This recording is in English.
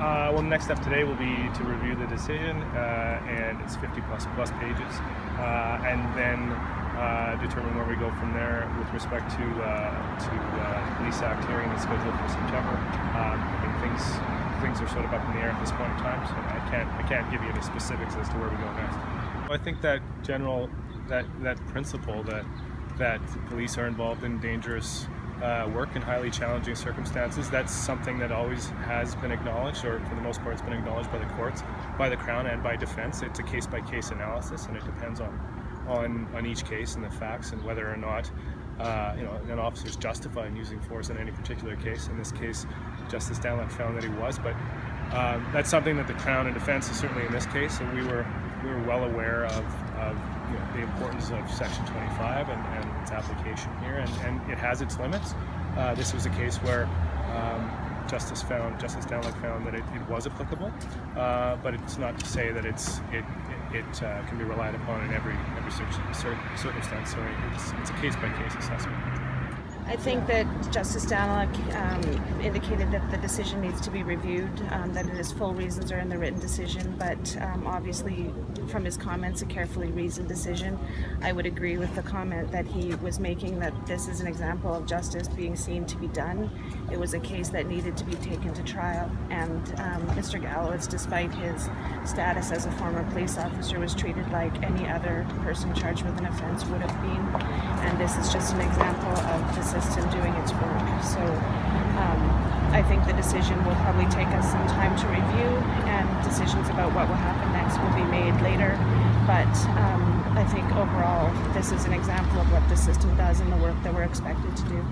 Well, the next step today will be to review the decision, and it's 50 plus pages, and then determine where we go from there with respect to the Police Act hearing that's scheduled for September. Things are sort of up in the air at this point in time, so I can't give you any specifics as to where we go next. I think that that principle that police are involved in dangerous work in highly challenging circumstances, that's something that always has been acknowledged, or for the most part it's been acknowledged by the courts, by the Crown and by defense. It's a case-by-case analysis, and it depends on each case and the facts and whether or not an officer is justified in using force in any particular case. In this case, Justice Danlock found that he was, but that's something that the Crown and defense is certainly in this case, and we were well aware of the importance of Section 25 and its application here, and it has its limits. This was a case where Justice Danlock found that it was applicable, but it's not to say that it can be relied upon in every circumstance. So it's a case-by-case assessment. I think that Justice Danlock indicated that the decision needs to be reviewed, that his full reasons are in the written decision, but obviously from his comments, a carefully reasoned decision. I would agree with the comment that he was making, that this is an example of justice being seen to be done. It was a case that needed to be taken to trial, and Mr. Gelowitz, despite his status as a former police officer, was treated like any other person charged with an offense would have been, and this is just an example of the system doing its work. So I think the decision will probably take us some time to review, and decisions about what will happen next will be made later. But I think overall this is an example of what the system does and the work that we're expected to do.